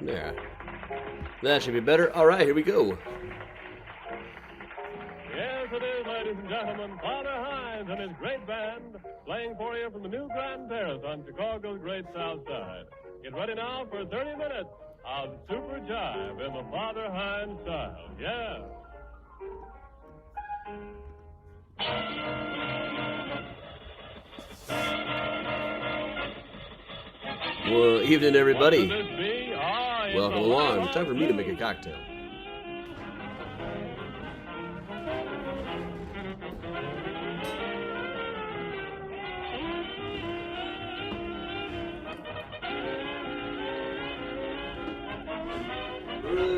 There. That should be better. All right, here we go. Yes, it is, ladies and gentlemen. Father Hines and his great band playing for you from the new Grand Terrace on Chicago's Great South Side. Get ready now for 30 minutes of super jive in the Father Hines style. Yeah. Well, evening, everybody. What could this be? It's Welcome a along. Time for me to make a cocktail.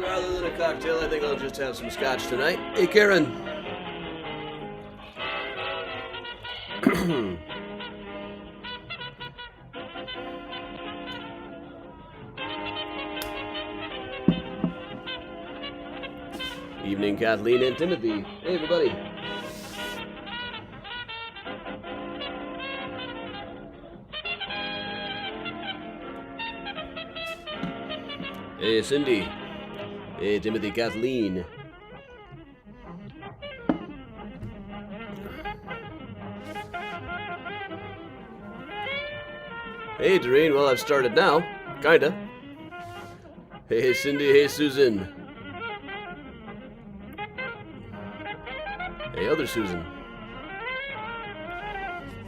Rather than a cocktail, I think I'll just have some scotch tonight. Hey, Karen. Evening, Kathleen and Timothy. Hey, everybody. Hey, Cindy. Hey, Timothy, Kathleen. Hey, Doreen. Well, I've started now. Kinda. Hey, Cindy. Hey, Susan. Hey, other Susan.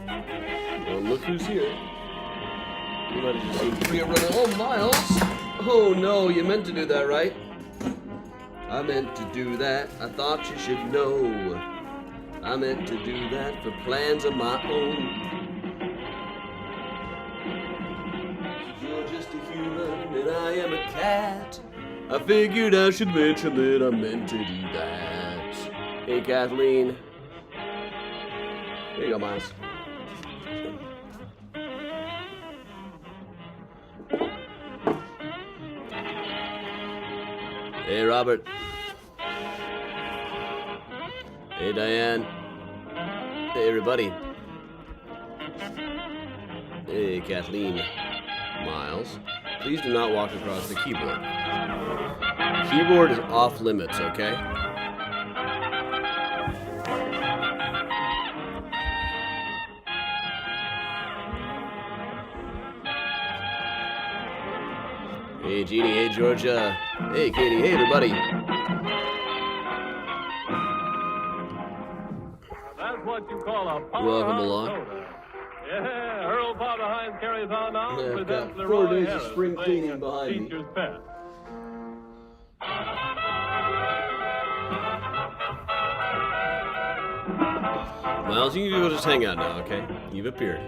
Well, look who's here. You might have just seen Priya running. Oh, Miles! Oh, no, you meant to do that, right? I meant to do that. I thought you should know. I meant to do that for plans of my own. You're just a human and I am a cat. I figured I should mention that I meant to do that. Hey, Kathleen. Here you go, Miles. Hey, Robert. Hey, Diane. Hey, everybody. Hey, Kathleen. Miles. Please do not walk across the keyboard. Keyboard is off limits, okay? Hey, Jeannie. Hey, Georgia. Hey, Katie. Hey, everybody. That's what you call a powerhouse Welcome along. soda. Yeah, Earl Father Hines carries on now. Yeah, I've Presents got 4 Leroy days of Harris spring singing cleaning behind me. Teacher's Pet. Miles, you can go just hang out now, okay? You've appeared.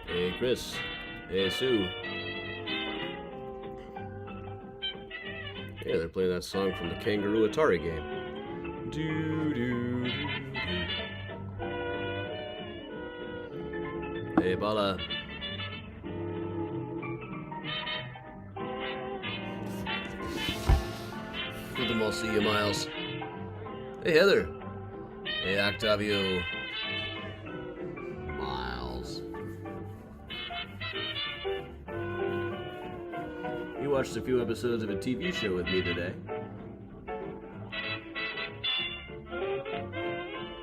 Hey, Chris. Hey, Sue. Yeah, they're playing that song from the Kangaroo Atari game. Do, do, do, do. Hey, Bala. Good them all see you, Miles. Hey, Heather. Hey, Octavio. Miles. You watched a few episodes of a TV show with me today.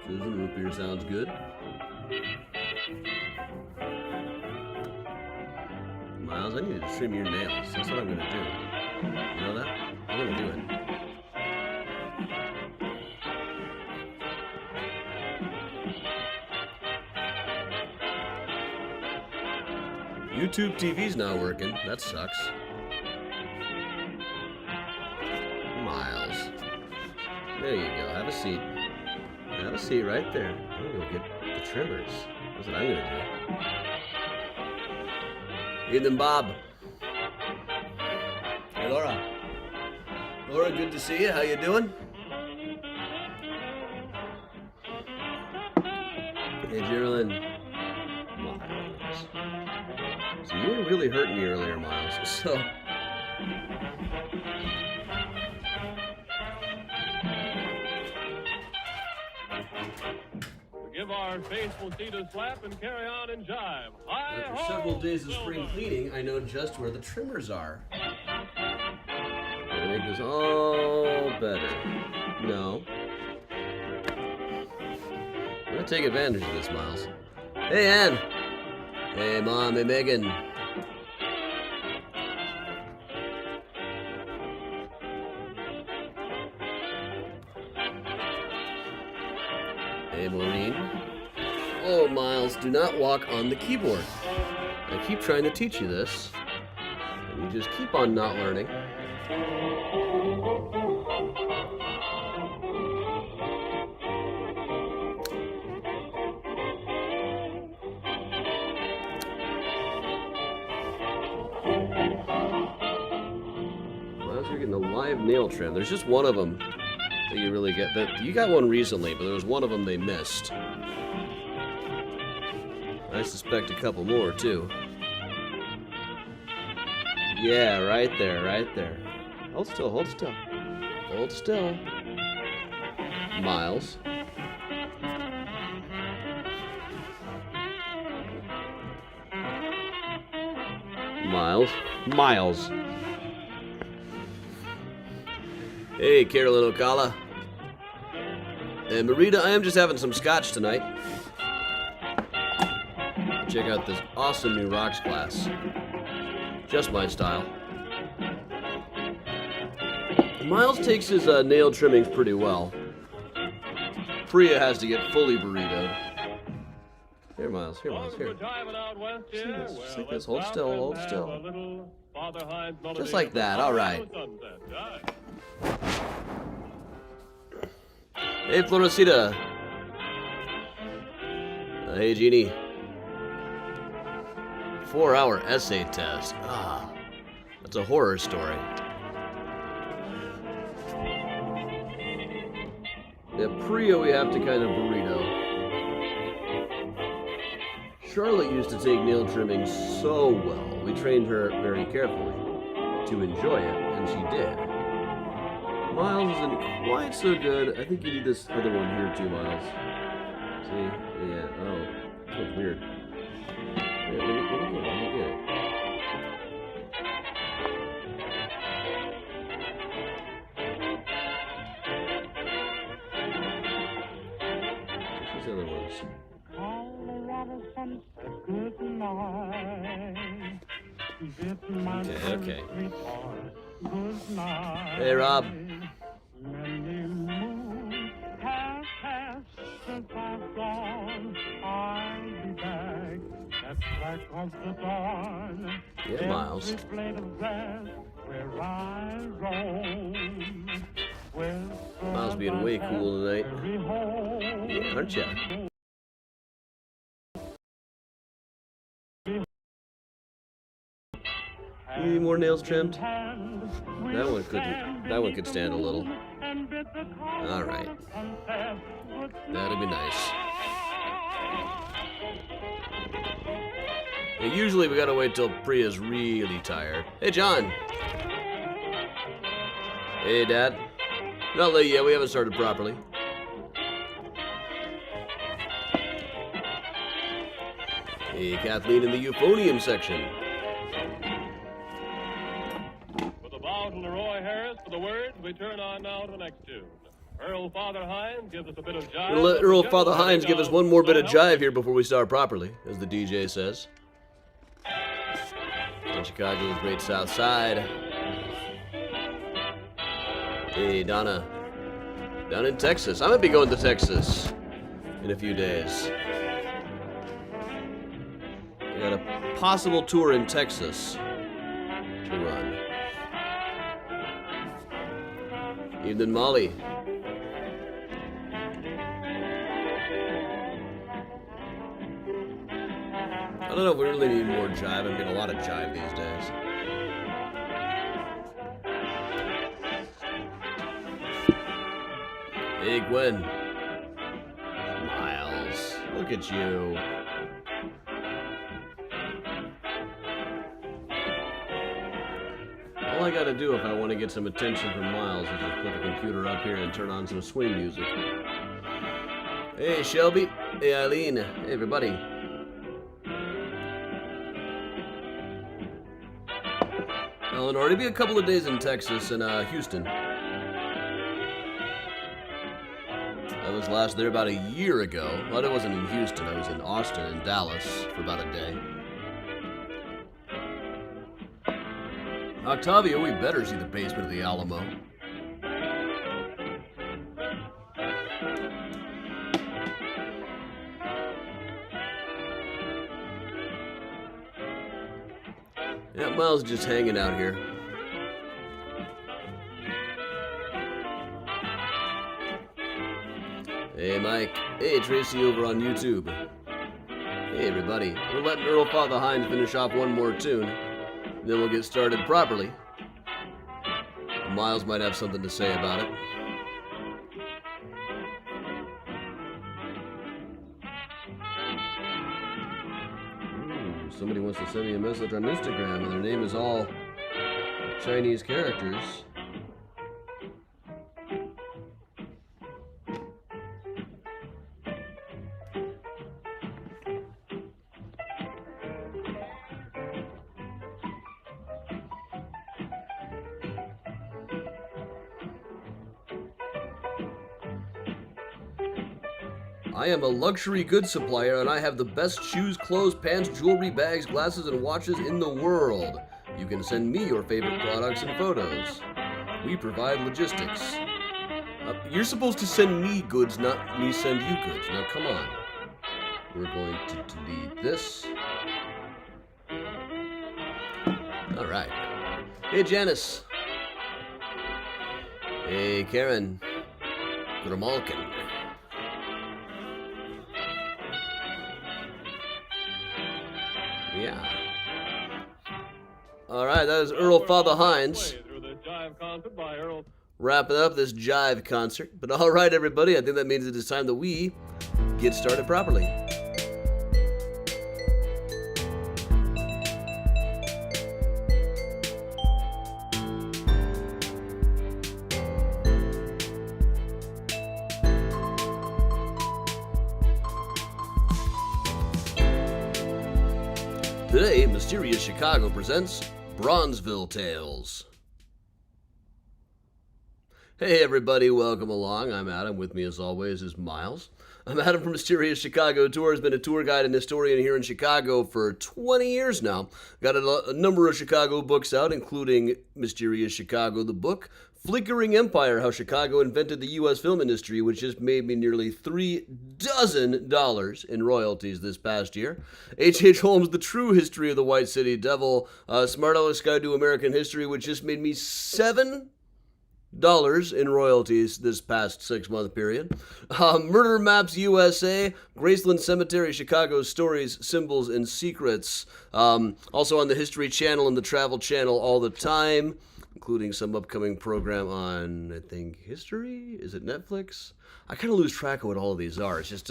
Susan, root beer sounds good. Miles, I need to trim your nails. That's what I'm going to do. You know that? I'm going to do it. YouTube TV's not working. That sucks. Miles. There you go. Have a seat. Have a seat right there. I'm gonna go get the trimmers. That's what I'm gonna do. Evening, Bob. Hey, Laura. Laura, good to see you. How you doing? Hey, Geraldine. Miles. So you were really hurting me earlier, Miles. So. Give our faithful seat a slap and carry on and jive. After several days of spring cleaning, I know just where the trimmers are. I'll make this all better. No. I'm gonna take advantage of this, Miles. Hey, Ann. Hey, Mom. Hey, Megan. Hey, Maureen. Oh, Miles, do not walk on the keyboard. I keep trying to teach you this, and you just keep on not learning. Miles, you're getting a live nail trim. There's just one of them that you really get. You got one recently, but there was one of them they missed. I suspect a couple more, too. Yeah, right there, right there. Hold still, hold still. Hold still. Miles. Miles. Miles. Hey, Carolyn Ocala. And Marita, I am just having some scotch tonight. Check out this awesome new rocks glass. Just my style. Miles takes his nail trimmings pretty well. Priya has to get fully burritoed. Here, Miles. Here, Miles. Here. See this? Just like this. Hold still. Hold still. Just like that. All right. Hey, Florecita. Hey, Jeannie. 4-hour essay test. Ah, that's a horror story. Yeah, Priya we have to kind of burrito. Charlotte used to take nail trimming so well. We trained her very carefully to enjoy it, and she did. Miles isn't quite so good. I think you need this other one here too, Miles. See? Yeah. Oh, that's weird. Let me get it. These other ones. Okay. Hey, Rob. Yeah, Miles. Miles being way cool tonight. Yeah, aren't ya? You need more nails trimmed? That one couldn't. That one could stand a little. All right. That'd be nice. Yeah, usually we gotta wait till Priya's really tired. Hey, John. Hey, Dad. Not late yet. We haven't started properly. Hey, Kathleen in the euphonium section. With a bow to Leroy Harris for the words, we turn on now to the next tune. Earl Father Hines gives us a bit of jive. We'll let Earl Father Hines give us one more bit of jive here before we start properly, as the DJ says. In Chicago's great South Side. Hey, Donna. Down in Texas. I might be going to Texas in a few days. I gotta possible tour in Texas to run. Evening, Molly. I don't know if we really need more jive. I'm getting a lot of jive these days. Hey, Gwen. Miles. Look at you. All I gotta do if I want to get some attention from Miles is just put the computer up here and turn on some swing music. Hey, Shelby. Hey, Eileen. Hey, everybody. Well, it'll already be a couple of days in Texas and Houston. I was last there about a year ago. Well, I wasn't in Houston. I was in Austin and Dallas for about a day. Octavio, we better see the basement of the Alamo. Yeah, Miles is just hanging out here. Hey, Mike. Hey, Tracy over on YouTube. Hey, everybody. We're letting Earl Father Hines finish off one more tune. Then we'll get started properly. Miles might have something to say about it. Ooh, somebody wants to send me a message on Instagram, and their name is all Chinese characters. I am a luxury goods supplier, and I have the best shoes, clothes, pants, jewelry, bags, glasses, and watches in the world. You can send me your favorite products and photos. We provide logistics. You're supposed to send me goods, not me send you goods. Now, come on. We're going to delete this. All right. Hey, Janice. Hey, Karen. Grimalkin. Yeah. All right, that is Earl Father Hines. Wrapping up this jive concert. But all right, everybody, I think that means it is time that we get started properly. Today, Mysterious Chicago presents Bronzeville Tales. Hey everybody, welcome along. I'm Adam. With me as always is Miles. I'm Adam from Mysterious Chicago Tours. Been a tour guide and historian here in Chicago for 20 years now. Got a number of Chicago books out, including Mysterious Chicago, the book, Flickering Empire, How Chicago Invented the U.S. Film Industry, which just made me nearly $3 in royalties this past year. H.H. Holmes, The True History of the White City Devil, Smart Aleck's Guide to American History, which just made me $7 in royalties this past 6-month period. Murder Maps USA, Graceland Cemetery, Chicago Stories, Symbols, and Secrets. Also on the History Channel and the Travel Channel all the time, including some upcoming program on, I think, history? Is it Netflix? I kind of lose track of what all of these are. It's just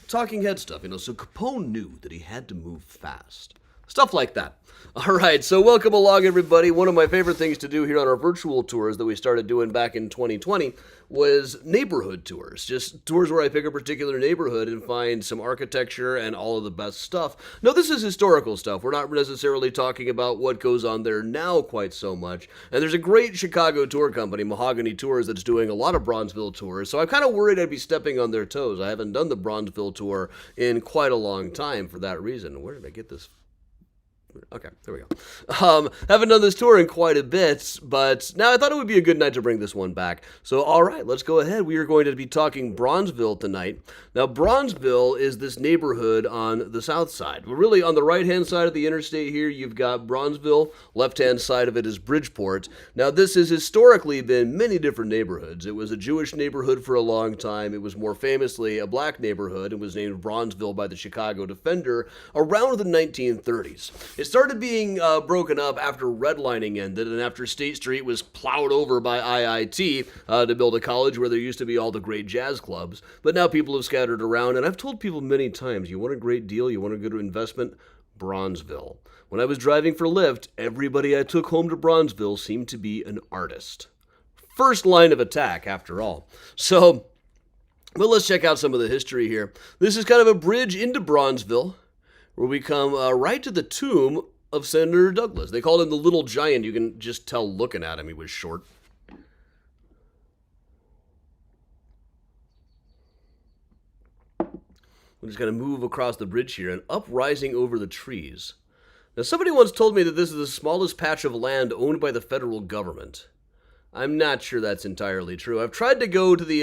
talking head stuff, so Capone knew that he had to move fast. Stuff like that. All right, so welcome along, everybody. One of my favorite things to do here on our virtual tours that we started doing back in 2020 was neighborhood tours. Just tours where I pick a particular neighborhood and find some architecture and all of the best stuff. No, this is historical stuff. We're not necessarily talking about what goes on there now quite so much. And there's a great Chicago tour company, Mahogany Tours, that's doing a lot of Bronzeville tours. So I'm kind of worried I'd be stepping on their toes. I haven't done the Bronzeville tour in quite a long time for that reason. Where did I get this Okay, there we go. Haven't done this tour in quite a bit, but now I thought it would be a good night to bring this one back. So, all right, let's go ahead. We are going to be talking Bronzeville tonight. Now, Bronzeville is this neighborhood on the south side. We're really on the right-hand side of the interstate here. You've got Bronzeville. Left-hand side of it is Bridgeport. Now, this has historically been many different neighborhoods. It was a Jewish neighborhood for a long time. It was more famously a black neighborhood. It was named Bronzeville by the Chicago Defender around the 1930s. It started being broken up after redlining ended and after State Street was plowed over by IIT to build a college where there used to be all the great jazz clubs. But now people have scattered around, and I've told people many times, you want a great deal, you want a good investment? Bronzeville. When I was driving for Lyft, everybody I took home to Bronzeville seemed to be an artist. First line of attack, after all. So, well, let's check out some of the history here. This is kind of a bridge into Bronzeville, where we come right to the tomb of Senator Douglas. They called him the Little Giant. You can just tell looking at him he was short. We're just going to move across the bridge here and uprising over the trees. Now, somebody once told me that this is the smallest patch of land owned by the federal government. I'm not sure that's entirely true. I've tried to go to the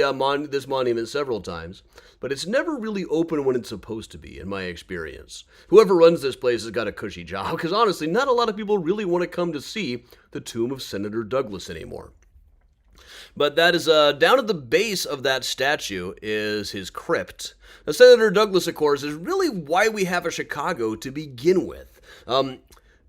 this monument several times, but it's never really open when it's supposed to be, in my experience. Whoever runs this place has got a cushy job, because honestly, not a lot of people really want to come to see the tomb of Senator Douglas anymore. But that is, down at the base of that statue is his crypt. Now, Senator Douglas, of course, is really why we have a Chicago to begin with.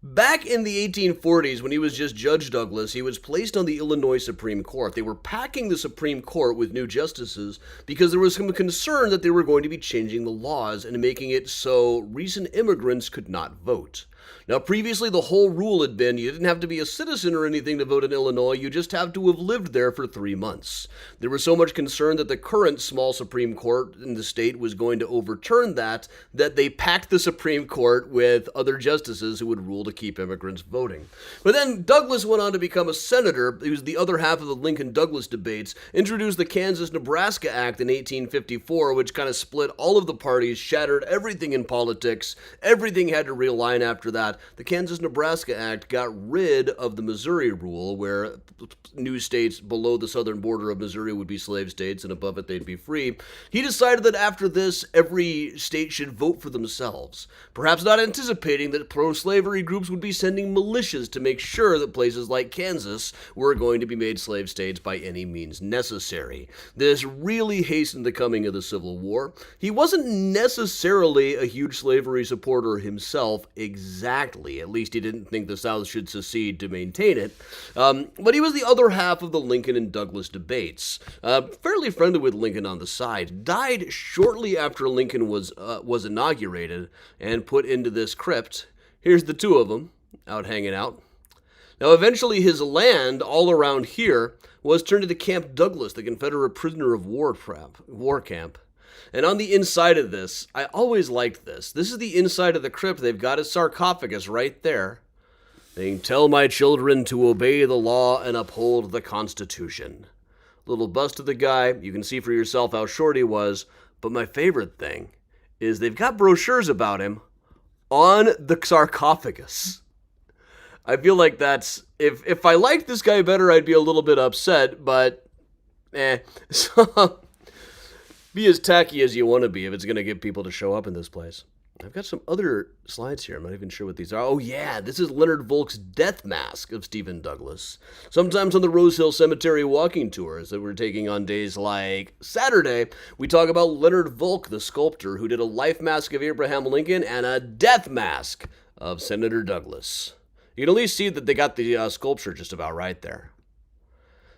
Back in the 1840s, when he was just Judge Douglas, he was placed on the Illinois Supreme Court. They were packing the Supreme Court with new justices because there was some concern that they were going to be changing the laws and making it so recent immigrants could not vote. Now, previously, the whole rule had been you didn't have to be a citizen or anything to vote in Illinois. You just have to have lived there for 3 months. There was so much concern that the current small Supreme Court in the state was going to overturn that they packed the Supreme Court with other justices who would rule to keep immigrants voting. But then Douglas went on to become a senator. He was the other half of the Lincoln-Douglas debates, introduced the Kansas-Nebraska Act in 1854, which kind of split all of the parties, shattered everything in politics. Everything had to realign after that. The Kansas-Nebraska Act got rid of the Missouri rule, where new states below the southern border of Missouri would be slave states, and above it they'd be free. He decided that after this, every state should vote for themselves, perhaps not anticipating that pro-slavery groups would be sending militias to make sure that places like Kansas were going to be made slave states by any means necessary. This really hastened the coming of the Civil War. He wasn't necessarily a huge slavery supporter himself, exactly. At least he didn't think the South should secede to maintain it. But he was the other half of the Lincoln and Douglas debates. Fairly friendly with Lincoln on the side. Died shortly after Lincoln was inaugurated and put into this crypt. Here's the two of them out hanging out. Now, eventually his land all around here was turned into Camp Douglas, the Confederate prisoner of war camp. And on the inside of this, I always liked this. This is the inside of the crypt. They've got his sarcophagus right there. Saying, "Tell my children to obey the law and uphold the Constitution." Little bust of the guy. You can see for yourself how short he was. But my favorite thing is they've got brochures about him on the sarcophagus. I feel like that's... If I liked this guy better, I'd be a little bit upset, but... So... Be as tacky as you want to be if it's going to get people to show up in this place. I've got some other slides here. I'm not even sure what these are. Oh, yeah, this is Leonard Volk's death mask of Stephen Douglas. Sometimes on the Rose Hill Cemetery walking tours that we're taking on days like Saturday, we talk about Leonard Volk, the sculptor, who did a life mask of Abraham Lincoln and a death mask of Senator Douglas. You can at least see that they got the sculpture just about right there.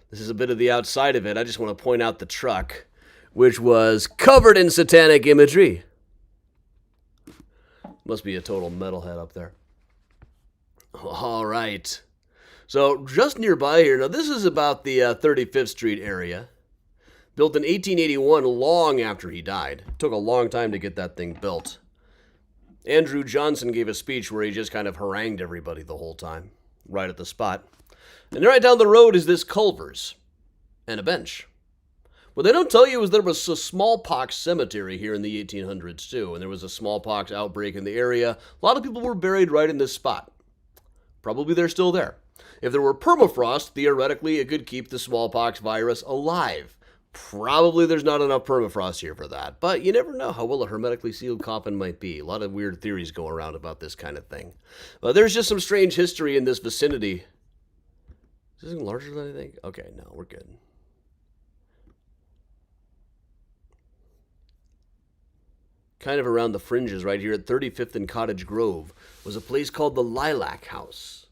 This is a bit of the outside of it. I just want to point out the truck, which was covered in satanic imagery. Must be a total metalhead up there. All right. So just nearby here, now this is about the 35th Street area. Built in 1881, long after he died. It took a long time to get that thing built. Andrew Johnson gave a speech where he just kind of harangued everybody the whole time, right at the spot. And right down the road is this Culver's and a bench. What they don't tell you is there was a smallpox cemetery here in the 1800s too, and there was a smallpox outbreak in the area. A lot of people were buried right in this spot. Probably they're still there. If there were permafrost, theoretically, it could keep the smallpox virus alive. Probably there's not enough permafrost here for that, but you never know how well a hermetically sealed coffin might be. A lot of weird theories go around about this kind of thing. There's just some strange history in this vicinity. Is this larger than I think? Okay, no, we're good. Kind of around the fringes right here at 35th and Cottage Grove was a place called the Lilac House.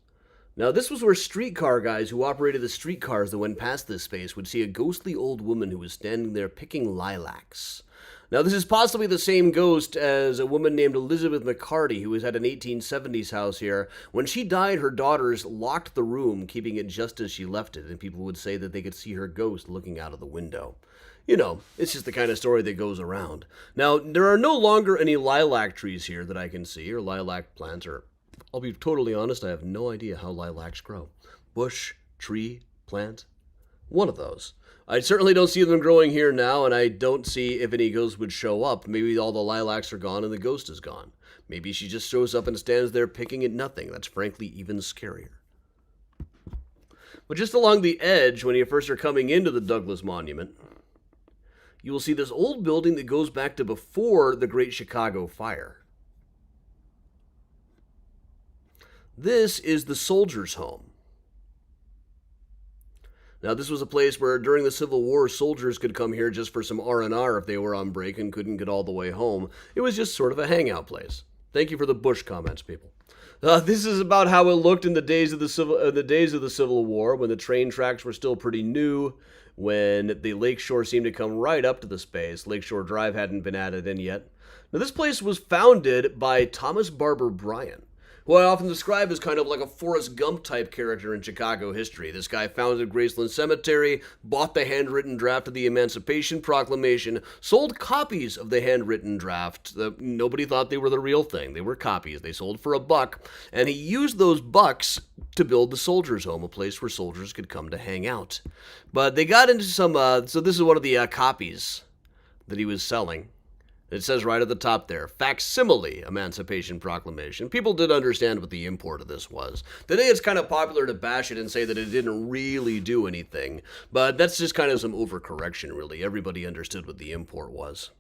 Now, this was where streetcar guys who operated the streetcars that went past this space would see a ghostly old woman who was standing there picking lilacs. Now, this is possibly the same ghost as a woman named Elizabeth McCarty, who was at an 1870s house here. When she died, her daughters locked the room, keeping it just as she left it, and people would say that they could see her ghost looking out of the window. You know, it's just the kind of story that goes around. Now, there are no longer any lilac trees here that I can see, or lilac plants, or I'll be totally honest, I have no idea how lilacs grow. Bush, tree, plant, one of those. I certainly don't see them growing here now, and I don't see if any ghost would show up. Maybe all the lilacs are gone and the ghost is gone. Maybe she just shows up and stands there picking at nothing. That's frankly even scarier. But just along the edge, when you first are coming into the Douglas Monument, you will see this old building that goes back to before the Great Chicago Fire. This is the Soldiers' Home. Now, this was a place where during the Civil War, soldiers could come here just for some R&R if they were on break and couldn't get all the way home. It was just sort of a hangout place. Thank you for the Bush comments, people. This is about how it looked in the days of the Civil War, when the train tracks were still pretty new, when the Lakeshore seemed to come right up to the space. Lakeshore Drive hadn't been added in yet. Now, this place was founded by Thomas Barber Bryan, who I often describe as kind of like a Forrest Gump type character in Chicago history. This guy founded Graceland Cemetery, bought the handwritten draft of the Emancipation Proclamation, sold copies of the handwritten draft. Nobody thought they were the real thing. They were copies. They sold for $1, and he used those bucks to build the Soldiers' Home, a place where soldiers could come to hang out. But they got into some, so this is one of the copies that he was selling. It says right at the top there, facsimile Emancipation Proclamation. People did understand what the import of this was. Today it's kind of popular to bash it and say that it didn't really do anything, but that's just kind of some overcorrection, really. Everybody understood what the import was.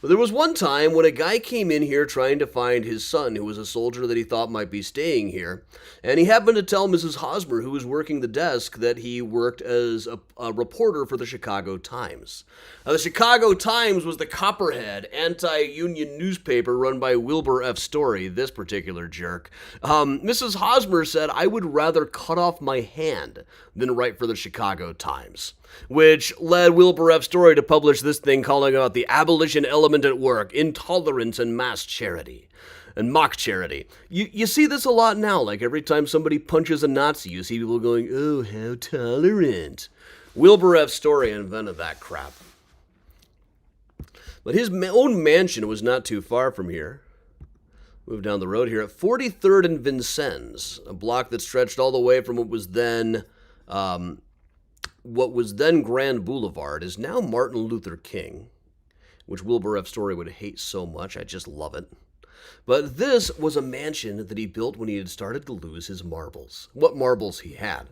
But there was one time when a guy came in here trying to find his son, who was a soldier that he thought might be staying here, and he happened to tell Mrs. Hosmer, who was working the desk, that he worked as a reporter for the Chicago Times. Now, the Chicago Times was the Copperhead, anti-union newspaper run by Wilbur F. Story, this particular jerk. Mrs. Hosmer said, "I would rather cut off my hand than write for the Chicago Times," which led Wilbur F. Story to publish this thing calling out the abolition element at work, intolerance and mass charity. And mock charity. You see this a lot now, like every time somebody punches a Nazi, you see people going, "Oh, how tolerant." Wilbur F. Story invented that crap. But his own mansion was not too far from here. Move down the road here at 43rd and Vincennes, a block that stretched all the way from what was then Grand Boulevard is now Martin Luther King, which Wilbur F. Story would hate so much. I just love it. But this was a mansion that he built when he had started to lose his marbles. What marbles he had.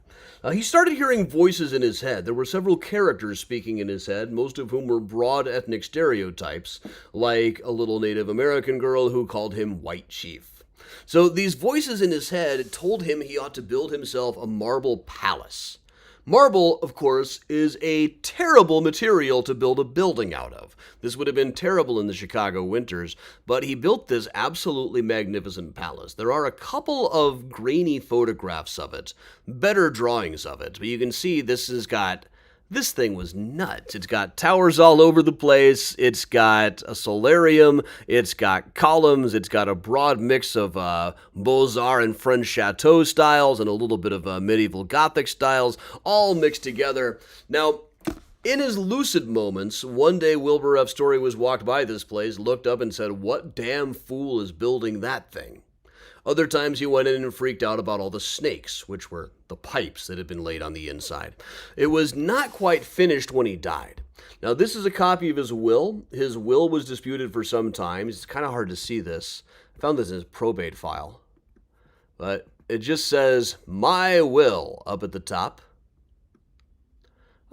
He started hearing voices in his head. There were several characters speaking in his head, most of whom were broad ethnic stereotypes, like a little Native American girl who called him White Chief. So these voices in his head told him he ought to build himself a marble palace. Marble, of course, is a terrible material to build a building out of. This would have been terrible in the Chicago winters, but he built this absolutely magnificent palace. There are a couple of grainy photographs of it, better drawings of it, but you can see this thing was nuts. It's got towers all over the place. It's got a solarium. It's got columns. It's got a broad mix of Beaux-Arts and French chateau styles and a little bit of medieval Gothic styles, all mixed together. Now, in his lucid moments, one day Wilbur F. Story walked by this place, looked up and said, "What damn fool is building that thing?" Other times he went in and freaked out about all the snakes, which were the pipes that had been laid on the inside. It was not quite finished when he died. Now, this is a copy of his will. His will was disputed for some time. It's kind of hard to see this. I found this in his probate file. But it just says, "My will," up at the top.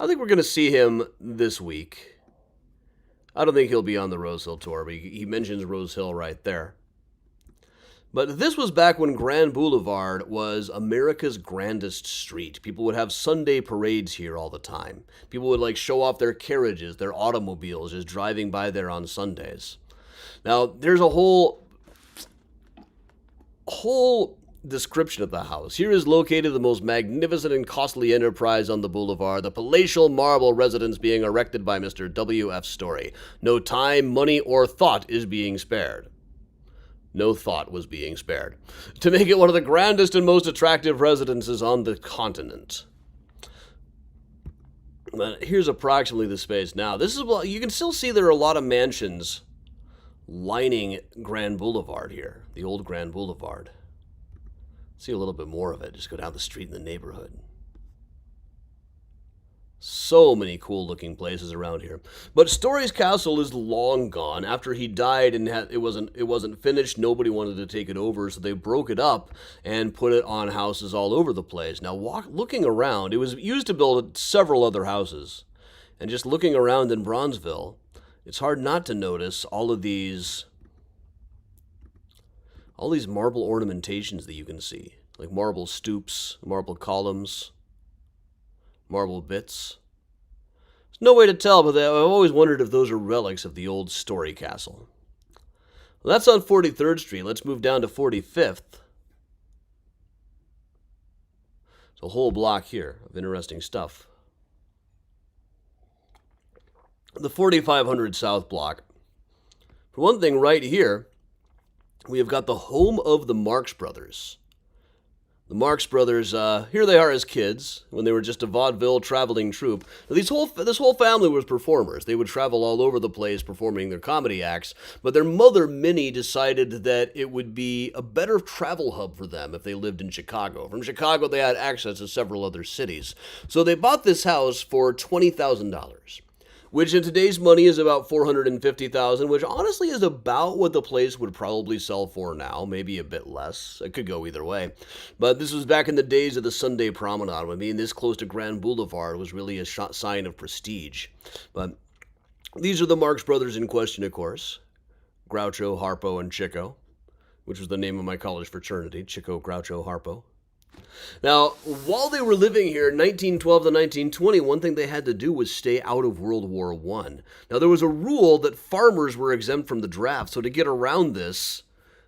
I think we're going to see him this week. I don't think he'll be on the Rose Hill tour, but he mentions Rose Hill right there. But this was back when Grand Boulevard was America's grandest street. People would have Sunday parades here all the time. People would show off their carriages, their automobiles, just driving by there on Sundays. Now, there's a whole description of the house. Here is located the most magnificent and costly enterprise on the boulevard, the palatial marble residence being erected by Mr. W.F. Story. No time, money, or thought is being spared. No thought was being spared to make it one of the grandest and most attractive residences on the continent. But here's approximately the space now. You can still see there are a lot of mansions lining Grand Boulevard here, the old Grand Boulevard. See a little bit more of it. Just go down the street in the neighborhood. So many cool looking places around here. But Story's castle is long gone. After he died and it wasn't finished, nobody wanted to take it over, so they broke it up and put it on houses all over the place. Now, looking around, it was used to build several other houses. And just looking around in Bronzeville, it's hard not to notice all these marble ornamentations that you can see, like marble stoops, marble columns, marble bits. There's no way to tell, but I've always wondered if those are relics of the old Story Castle. Well, that's on 43rd Street. Let's move down to 45th. It's a whole block here of interesting stuff. The 4500 South block. For one thing, right here, we have got the home of the Marx Brothers. The Marx Brothers, here they are as kids, when they were just a vaudeville traveling troupe. Now, this whole family was performers. They would travel all over the place performing their comedy acts, but their mother, Minnie, decided that it would be a better travel hub for them if they lived in Chicago. From Chicago, they had access to several other cities. So they bought this house for $20,000. Which in today's money is about $450,000, which honestly is about what the place would probably sell for now, maybe a bit less. It could go either way. But this was back in the days of the Sunday Promenade, when being this close to Grand Boulevard was really a sign of prestige. But these are the Marx Brothers in question, of course. Groucho, Harpo, and Chico, which was the name of my college fraternity, Chico, Groucho, Harpo. Now, while they were living here in 1912 to 1920, one thing they had to do was stay out of World War I. Now, there was a rule that farmers were exempt from the draft, so to get around this,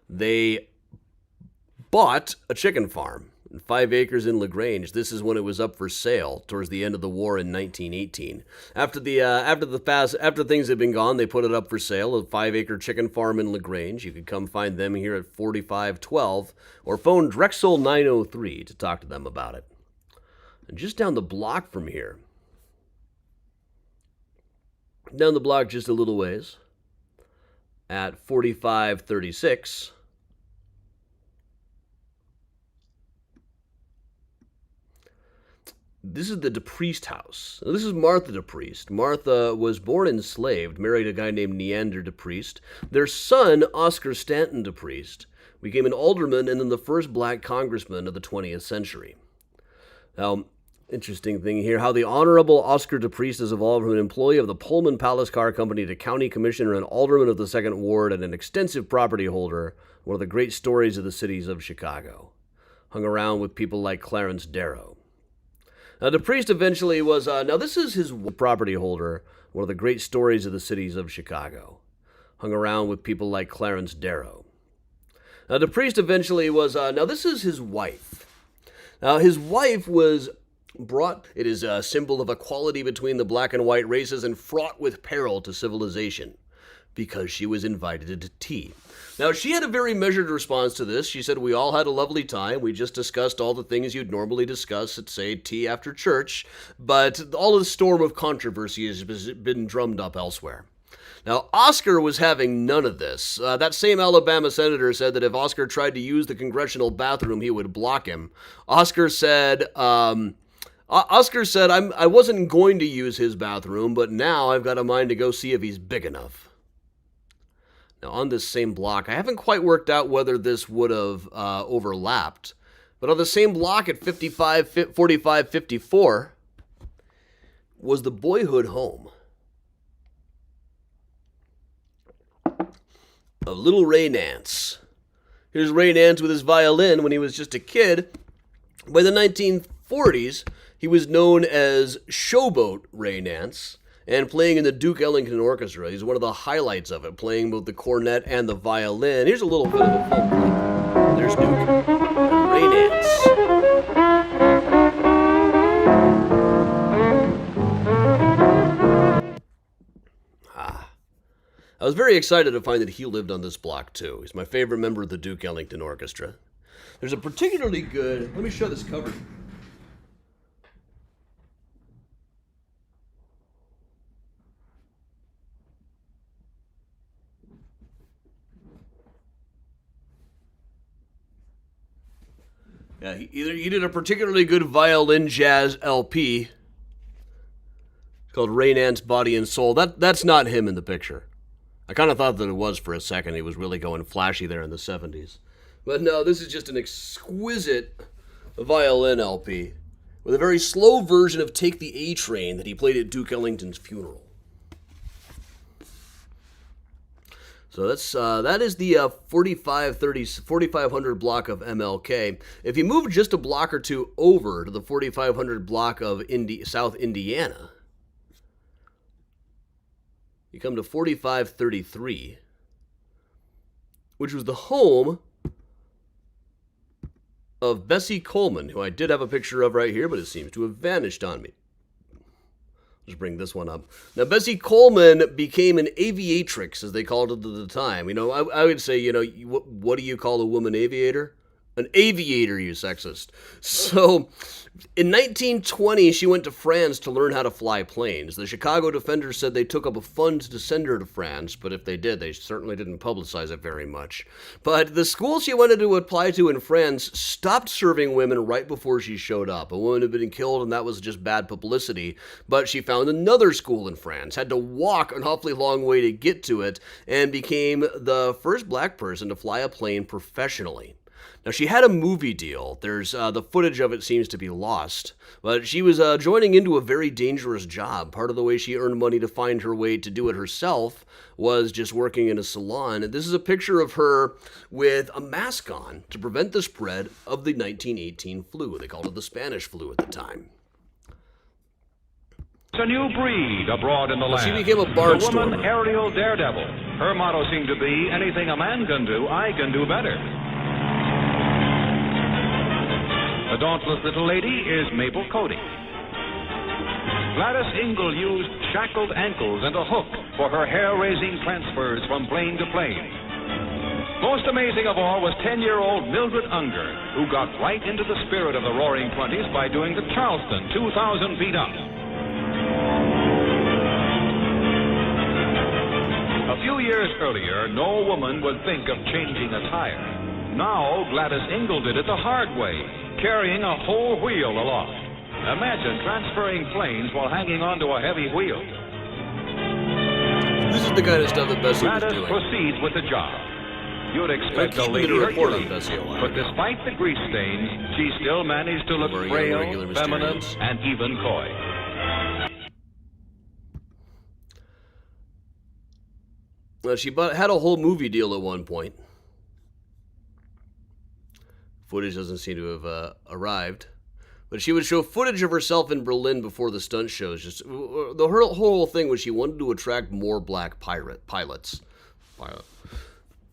they bought a chicken farm, 5 acres in LaGrange. This is when it was up for sale towards the end of the war in 1918. After things had been gone, they put it up for sale, a 5-acre chicken farm in LaGrange. You could come find them here at 4512 or phone Drexel 903 to talk to them about it. And just down the block from here, down the block just a little ways, at 4536, this is the DePriest house. Now, this is Martha DePriest. Martha was born enslaved, married a guy named Neander DePriest. Their son, Oscar Stanton DePriest, became an alderman and then the first black congressman of the 20th century. Now, interesting thing here, how the Honorable Oscar DePriest has evolved from an employee of the Pullman Palace Car Company to county commissioner and alderman of the 2nd Ward and an extensive property holder, one of the great stories of the cities of Chicago. Hung around with people like Clarence Darrow. Now, DePriest eventually was, now this is his property holder, one of the great stories of the cities of Chicago. Hung around with people like Clarence Darrow. Now, DePriest eventually was, now this is his wife. Now, his wife was brought, it is a symbol of equality between the black and white races and fraught with peril to civilization, because she was invited to tea. Now, she had a very measured response to this. She said, "We all had a lovely time. We just discussed all the things you'd normally discuss at, say, tea after church, but all the storm of controversy has been drummed up elsewhere." Now, Oscar was having none of this. That same Alabama senator said that if Oscar tried to use the congressional bathroom, he would block him. Oscar said, I wasn't going to use his bathroom, but now I've got a mind to go see if he's big enough. Now, on this same block, I haven't quite worked out whether this would have overlapped, but on the same block at 4554 was the boyhood home of little Ray Nance. Here's Ray Nance with his violin when he was just a kid. By the 1940s, he was known as Showboat Ray Nance, and playing in the Duke Ellington Orchestra. He's one of the highlights of it, playing both the cornet and the violin. Here's a little bit of a fun clip. There's Duke and Ray Nance. I was very excited to find that he lived on this block, too. He's my favorite member of the Duke Ellington Orchestra. There's a particularly good... Let me show this cover. Yeah, he did a particularly good violin jazz LP. It's called Ray Nance Body and Soul. That's not him in the picture. I kind of thought that it was for a second. He was really going flashy there in the 70s. But no, this is just an exquisite violin LP with a very slow version of Take the A Train that he played at Duke Ellington's funeral. So that is the 4500 block of MLK. If you move just a block or two over to the 4500 block of South Indiana, you come to 4533, which was the home of Bessie Coleman, who I did have a picture of right here, but it seems to have vanished on me. Just bring this one up. Now, Bessie Coleman became an aviatrix, as they called it at the time. You know, I would say, you know, what do you call a woman aviator? An aviator, you sexist. So, in 1920, she went to France to learn how to fly planes. The Chicago Defender said they took up a fund to send her to France, but if they did, they certainly didn't publicize it very much. But the school she wanted to apply to in France stopped serving women right before she showed up. A woman had been killed, and that was just bad publicity. But she found another school in France, had to walk an awfully long way to get to it, and became the first black person to fly a plane professionally. Now, she had a movie deal. There's the footage of it seems to be lost, but she was joining into a very dangerous job. Part of the way she earned money to find her way to do it herself was just working in a salon. And this is a picture of her with a mask on to prevent the spread of the 1918 flu. They called it the Spanish flu at the time. It's a new breed abroad in the land. She became a barnstormer. The woman aerial daredevil. Her motto seemed to be, anything a man can do, I can do better. The dauntless little lady is Mabel Cody. Gladys Ingle used shackled ankles and a hook for her hair-raising transfers from plane to plane. Most amazing of all was 10-year-old Mildred Unger, who got right into the spirit of the Roaring Twenties by doing the Charleston 2,000 feet up. A few years earlier, no woman would think of changing attire. Now, Gladys Ingle did it the hard way, carrying a whole wheel aloft. Imagine transferring planes while hanging onto a heavy wheel. This is the kind of stuff that Bessie was Gladys doing. proceeds with the job. You'd expect a keep me lady to report on Hercules, Bessie a while but ago. despite the grease stains, she still managed to look Very frail, regular feminine, mysterious. and even coy. She had a whole movie deal at one point. Footage doesn't seem to have arrived. But she would show footage of herself in Berlin before the stunt shows. Just her whole thing was she wanted to attract more black pilots.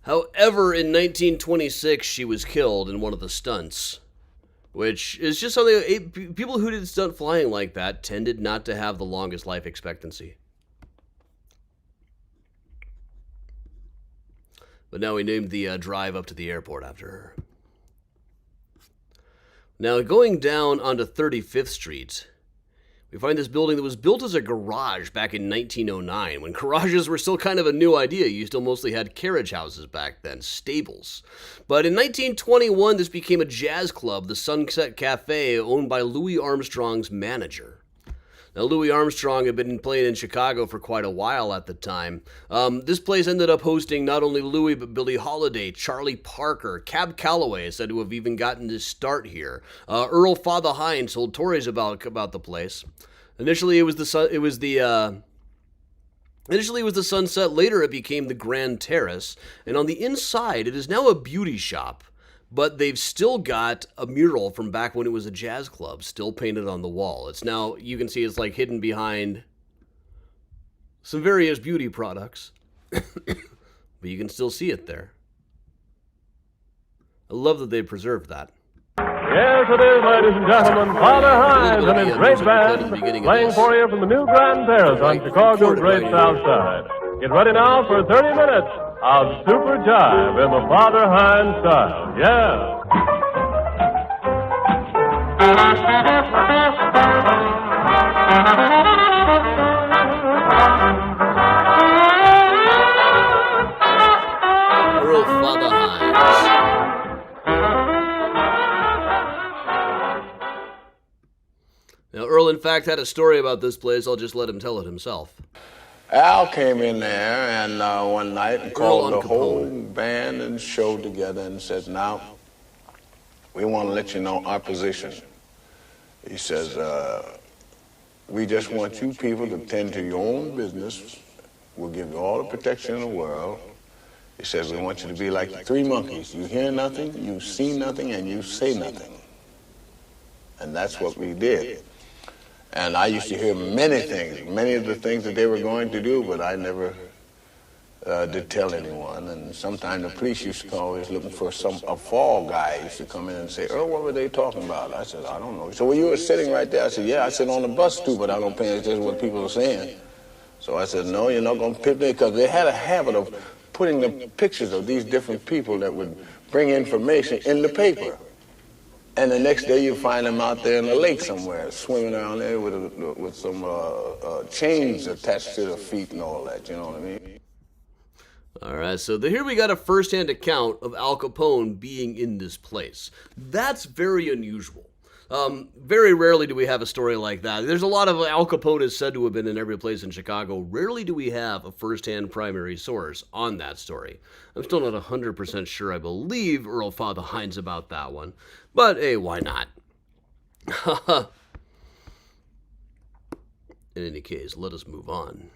However, in 1926, she was killed in one of the stunts, which is just something people who did stunt flying like that tended not to have the longest life expectancy. But now we named the drive up to the airport after her. Now, going down onto 35th Street, We find this building that was built as a garage back in 1909, when garages were still kind of a new idea. You still mostly had carriage houses back then, stables. But in 1921, this became a jazz club, the Sunset Cafe, owned by Louis Armstrong's manager. Now, Louis Armstrong had been playing in Chicago for quite a while at the time. This place ended up hosting not only Louis, but Billie Holiday, Charlie Parker, Cab Calloway is said to have even gotten his start here. Earl Father Hines told stories about the place. Initially, it was the Sunset. Later, it became the Grand Terrace. And on the inside, it is now a beauty shop. But they've still got a mural from back when it was a jazz club still painted on the wall. It's now, you can see it's like hidden behind some various beauty products. But you can still see it there. I love that they preserved that. Yes, it is, ladies and gentlemen. Father Hines and his great band playing for you from the new Grand Terrace on Chicago's Great South Side. Get ready now for 30 minutes of Super Jive in the Father Hines style. Yeah. Earl Father Hines. Now, Earl, in fact, had a story about this place. I'll just let him tell it himself. Al came in there and one night and called the whole band and show together and said, now, we want to let you know our position. He says, we just want you people to tend to your own business. We'll give you all the protection in the world. He says, we want you to be like the three monkeys. You hear nothing, you see nothing, and you say nothing. And that's what we did. And I used to hear many things, many of the things that they were going to do, but I never did tell anyone. And sometimes the police used to come always looking for a fall guy used to come in and say, "Oh, what were they talking about?" I said, "I don't know." So, well, you were sitting right there. I said, "Yeah, I sit on the bus too, but I don't pay attention to what people are saying." So I said, "No, you're not going to pick me," because they had a habit of putting the pictures of these different people that would bring information in the paper. And the next day you find them out there in the lake somewhere, swimming around there with some chains attached to their feet and all that, you know what I mean? All right, so here we got a first-hand account of Al Capone being in this place. That's very unusual. Very rarely do we have a story like that. There's a lot of Al Capone is said to have been in every place in Chicago. Rarely do we have a first-hand primary source on that story. I'm still not 100% sure I believe Earl Father Hines about that one. But, hey, why not? In any case, let us move on.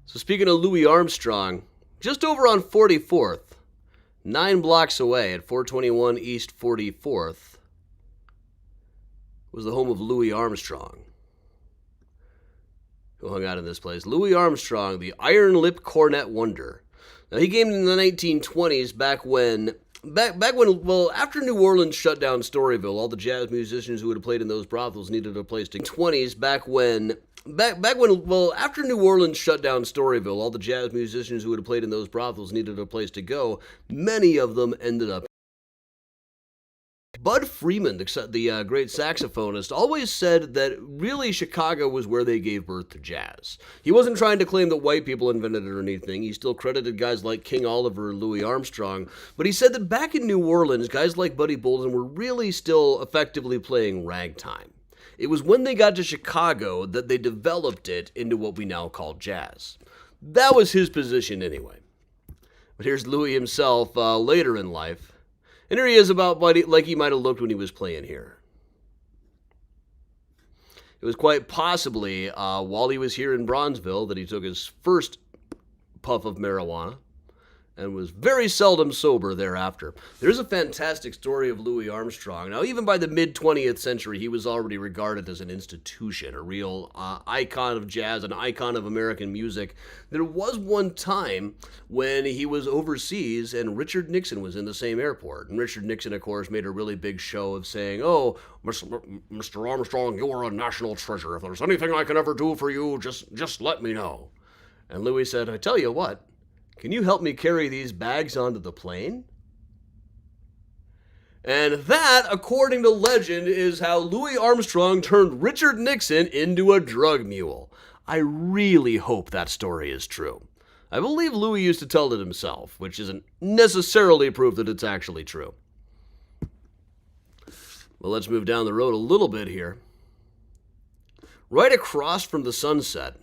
So speaking of Louis Armstrong, just over on 44th, 9 blocks away at 421 East 44th, was the home of Louis Armstrong, who hung out in this place. Louis Armstrong, the iron lip cornet wonder. Now, he came in the 1920s back when, after New Orleans shut down Storyville, all the jazz musicians who had played in those brothels needed a place to go. After New Orleans shut down Storyville, all the jazz musicians who had played in those brothels needed a place to go. Many of them ended up. Bud Freeman, the great saxophonist, always said that really Chicago was where they gave birth to jazz. He wasn't trying to claim that white people invented it or anything. He still credited guys like King Oliver and Louis Armstrong. But he said that back in New Orleans, guys like Buddy Bolden were really still effectively playing ragtime. It was when they got to Chicago that they developed it into what we now call jazz. That was his position anyway. But here's Louis himself later in life. And here he is about like he might have looked when he was playing here. It was quite possibly while he was here in Bronzeville that he took his first puff of marijuana and was very seldom sober thereafter. There's a fantastic story of Louis Armstrong. Now, even by the mid-20th century, he was already regarded as an institution, a real icon of jazz, an icon of American music. There was one time when he was overseas and Richard Nixon was in the same airport. And Richard Nixon, of course, made a really big show of saying, "Oh, Mr. Armstrong, you are a national treasure. If there's anything I can ever do for you, just let me know." And Louis said, "I tell you what, can you help me carry these bags onto the plane?" And that, according to legend, is how Louis Armstrong turned Richard Nixon into a drug mule. I really hope that story is true. I believe Louis used to tell it himself, which isn't necessarily proof that it's actually true. Well, let's move down the road a little bit here. Right across from the Sunset,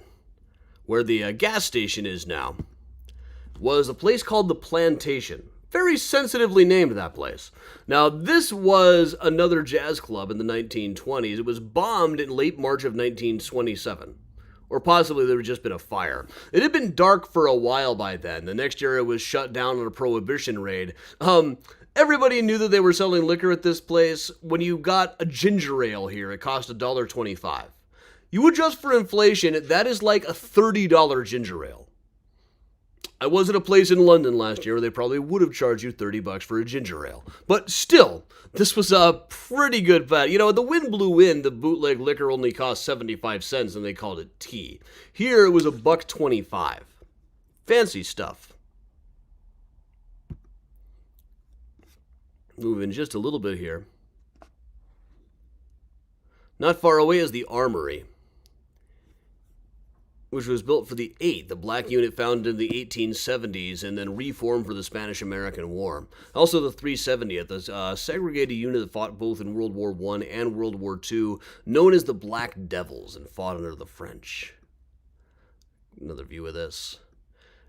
where the gas station is now, was a place called the Plantation. Very sensitively named, that place. Now, this was another jazz club in the 1920s. It was bombed in late March of 1927. Or possibly there had just been a fire. It had been dark for a while by then. The next year it was shut down on a prohibition raid. Everybody knew that they were selling liquor at this place. When you got a ginger ale here, it cost $1.25. You adjust for inflation, that is like a $30 ginger ale. I was at a place in London last year where they probably would have charged you $30 for a ginger ale. But still, this was a pretty good bet. You know, the wind blew in, the bootleg liquor only cost 75 cents and they called it tea. Here it was $1.25. Fancy stuff. Moving just a little bit here. Not far away is the Armory, which was built for the 8th, the black unit founded in the 1870s and then reformed for the Spanish-American War. Also the 370th, the segregated unit that fought both in World War I and World War II, known as the Black Devils, and fought under the French. Another view of this.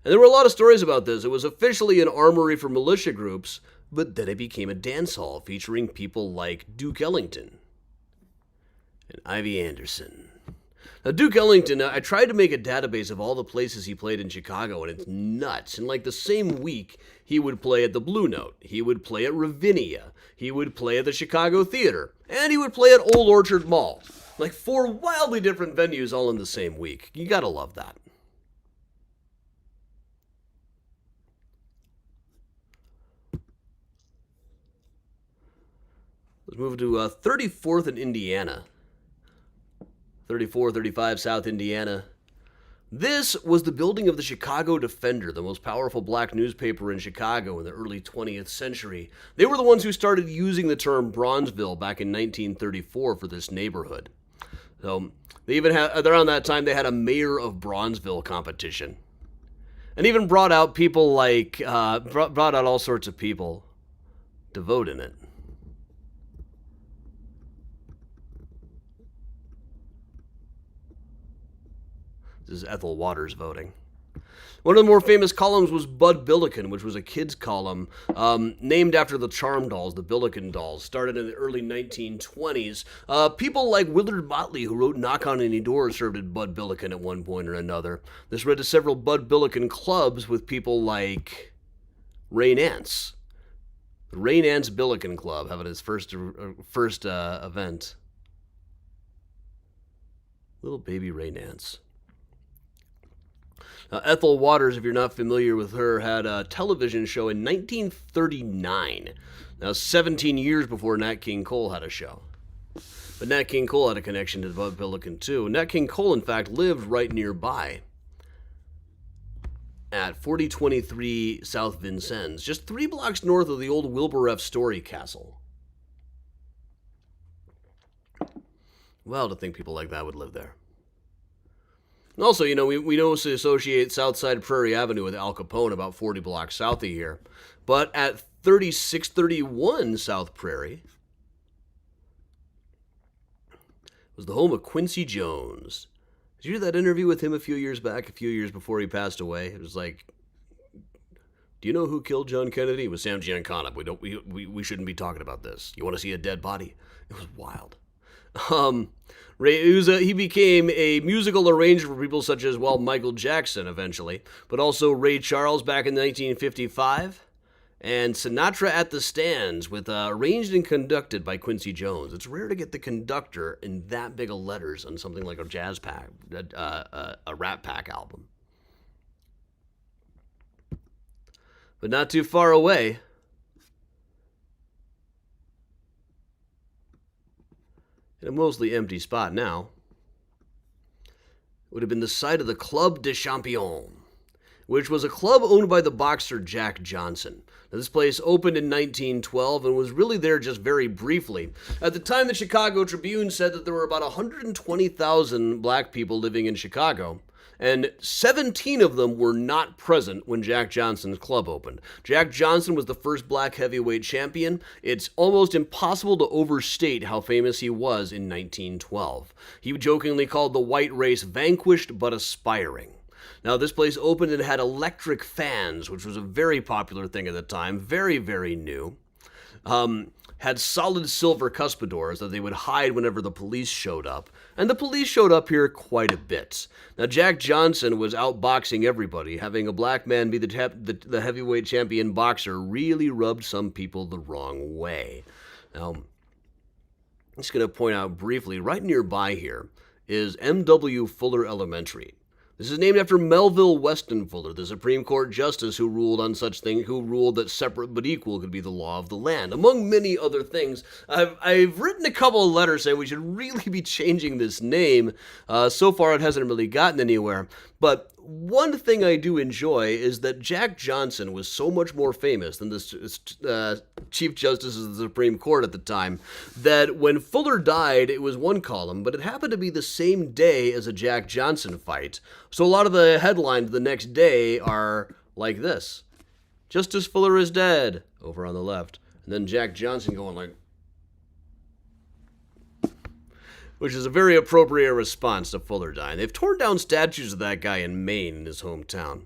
And there were a lot of stories about this. It was officially an armory for militia groups, but then it became a dance hall featuring people like Duke Ellington and Ivy Anderson. Now, Duke Ellington, I tried to make a database of all the places he played in Chicago, and it's nuts. In like the same week, he would play at the Blue Note, he would play at Ravinia, he would play at the Chicago Theater, and he would play at Old Orchard Mall. Like 4 wildly different venues all in the same week. You gotta love that. Let's move to 34th in Indiana. 3435 South Indiana. This was the building of the Chicago Defender, the most powerful black newspaper in Chicago in the early 20th century. They were the ones who started using the term Bronzeville back in 1934 for this neighborhood. So they even had, around that time, they had a mayor of Bronzeville competition. And even brought out people like, brought out all sorts of people to vote in it. This is Ethel Waters voting. One of the more famous columns was Bud Billiken, which was a kid's column named after the Charm dolls, the Billiken dolls. Started in the early 1920s. People like Willard Motley, who wrote Knock on Any Door, served at Bud Billiken at one point or another. This led to several Bud Billiken clubs with people like Ray Nance. The Ray Nance Billiken Club having its first event. Little baby Ray Nance. Ethel Waters, if you're not familiar with her, had a television show in 1939. Now, 17 years before Nat King Cole had a show. But Nat King Cole had a connection to Bud Billiken, too. Nat King Cole, in fact, lived right nearby at 4023 South Vincennes, just 3 blocks north of the old Wilbur F. Story Castle. Well, to think people like that would live there. Also, you know, we mostly associate Southside Prairie Avenue with Al Capone, about 40 blocks south of here. But at 3631 South Prairie was the home of Quincy Jones. Did you hear that interview with him a few years back, a few years before he passed away? It was like, do you know who killed John Kennedy? It was Sam Giancana. We shouldn't be talking about this. You want to see a dead body? It was wild. He became a musical arranger for people such as, well, Michael Jackson eventually, but also Ray Charles back in 1955, and Sinatra at the Stands, with arranged and conducted by Quincy Jones. It's rare to get the conductor in that big of letters on something like a jazz pack, a Rat Pack album. But not too far away, in a mostly empty spot now, would have been the site of the Club des Champions. which was a club owned by the boxer Jack Johnson. Now, this place opened in 1912 and was really there just very briefly. At the time, the Chicago Tribune said that there were about 120,000 black people living in Chicago, and 17 of them were not present when Jack Johnson's club opened. Jack Johnson was the first black heavyweight champion. It's almost impossible to overstate how famous he was in 1912. He jokingly called the white race vanquished but aspiring. Now, this place opened and had electric fans, which was a very popular thing at the time, very, very new. Had solid silver cuspidors that they would hide whenever the police showed up. And the police showed up here quite a bit. Now, Jack Johnson was outboxing everybody. Having a black man be the heavyweight champion boxer really rubbed some people the wrong way. Now, I'm just going to point out briefly, right nearby here is M.W. Fuller Elementary. This is named after Melville Weston Fuller, the Supreme Court justice who ruled that separate but equal could be the law of the land, among many other things. I've written a couple of letters saying we should really be changing this name. So far, it hasn't really gotten anywhere. But one thing I do enjoy is that Jack Johnson was so much more famous than the Chief Justice of the Supreme Court at the time that when Fuller died, it was one column, but it happened to be the same day as a Jack Johnson fight. So a lot of the headlines the next day are like this: Justice Fuller is dead, over on the left. And then Jack Johnson going like, which is a very appropriate response to Fuller dying. They've torn down statues of that guy in Maine, in his hometown.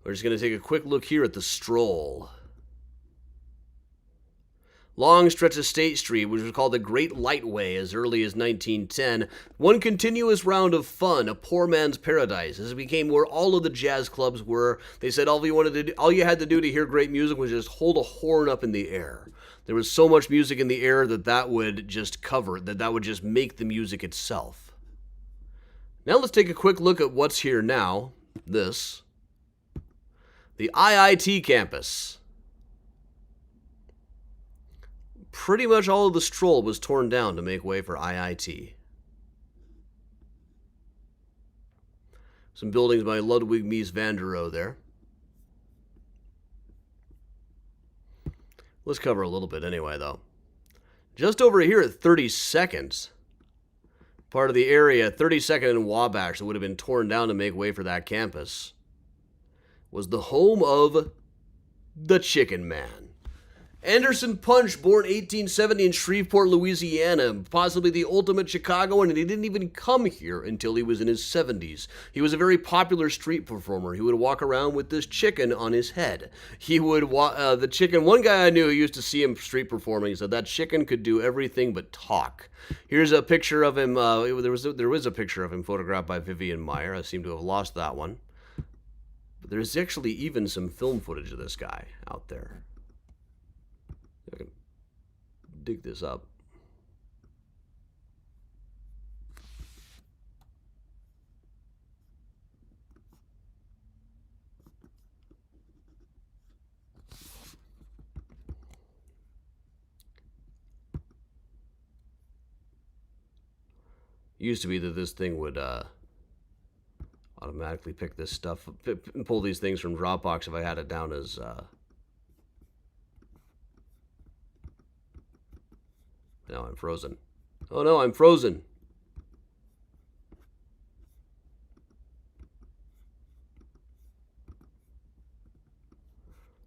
We're just going to take a quick look here at the Stroll. Long stretch of State Street, which was called the Great Lightway as early as 1910, one continuous round of fun, a poor man's paradise, as it became where all of the jazz clubs were. They said all you had to do to hear great music was just hold a horn up in the air. There was so much music in the air that would just cover, that would just make the music itself. Now let's take a quick look at what's here now. This. The IIT campus. Pretty much all of the Stroll was torn down to make way for IIT. Some buildings by Ludwig Mies van der Rohe there. Let's cover a little bit anyway, though. Just over here at 32nd, part of the area, 32nd and Wabash, that would have been torn down to make way for that campus, was the home of the Chicken Man. Anderson Punch, born 1870 in Shreveport, Louisiana, possibly the ultimate Chicagoan, and he didn't even come here until he was in his 70s. He was a very popular street performer. He would walk around with this chicken on his head. He would the chicken. One guy I knew who used to see him street performing said that chicken could do everything but talk. Here's a picture of him. There was a picture of him photographed by Vivian Meyer. I seem to have lost that one. But there's actually even some film footage of this guy out there. I can dig this up. It used to be that this thing would automatically pick this stuff, pull these things from Dropbox if I had it down as now I'm frozen. Oh no, I'm frozen.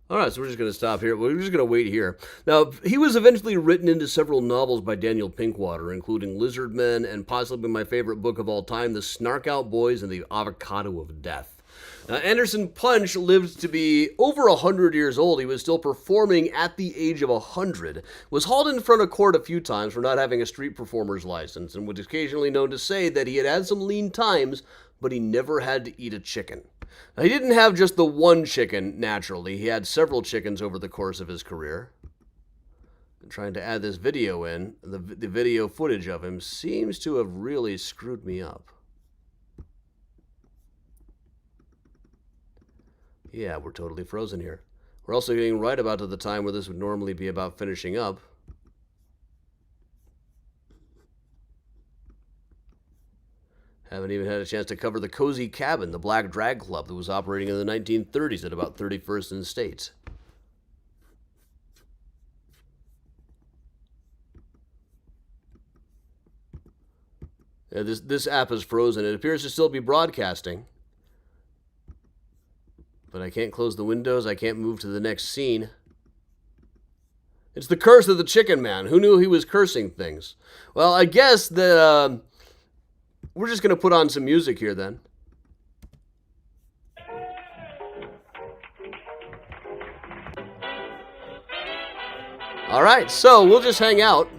All right, so we're just going to stop here. We're just going to wait here. Now, he was eventually written into several novels by Daniel Pinkwater, including Lizard Men and possibly my favorite book of all time, The Snark Out Boys and the Avocado of Death. Anderson Punch lived to be over 100 years old. He was still performing at the age of 100. Was hauled in front of court a few times for not having a street performer's license, and was occasionally known to say that he had had some lean times, but he never had to eat a chicken. Now, he didn't have just the one chicken, naturally. He had several chickens over the course of his career. And trying to add this video in, the video footage of him seems to have really screwed me up. Yeah, we're totally frozen here. We're also getting right about to the time where this would normally be about finishing up. even had a chance to cover the Cozy Cabin, the black drag club that was operating in the 1930s at about 31st and State. Yeah, this app is frozen. It appears to still be broadcasting. But I can't close the windows. I can't move to the next scene. It's the curse of the Chicken Man. Who knew he was cursing things? Well, I guess that we're just going to put on some music here then. All right, so we'll just hang out.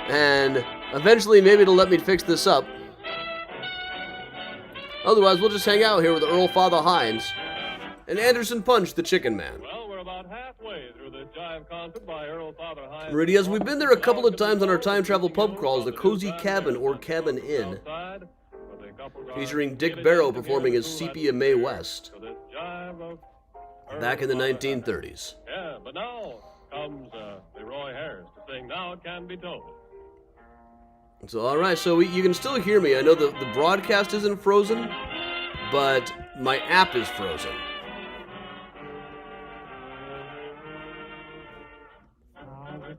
And eventually maybe it'll let me fix this up. Otherwise, we'll just hang out here with Earl Father Hines and Anderson Punch, the Chicken Man. Well, we're about halfway through this jive concert by Earl Father Hines. Radios, we've been there a couple of times on our time travel pub crawls, the Cozy Cabin or Cabin Inn, featuring Dick Barrow performing as Sepia Mae West back in the 1930s. Yeah, but now comes Leroy Harris to sing Now It Can Be Told. So, all right, so you can still hear me. I know the broadcast isn't frozen, but my app is frozen.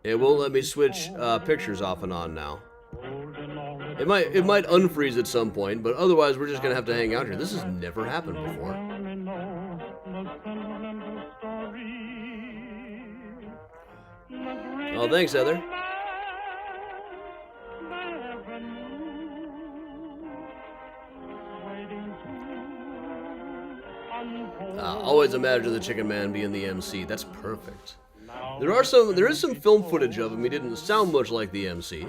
It won't let me switch pictures off and on now. It might unfreeze at some point, but otherwise we're just gonna have to hang out here. This has never happened before. Oh, thanks, Heather. Always imagine the Chicken Man being the MC. That's perfect. There is some film footage of him. He didn't sound much like the MC.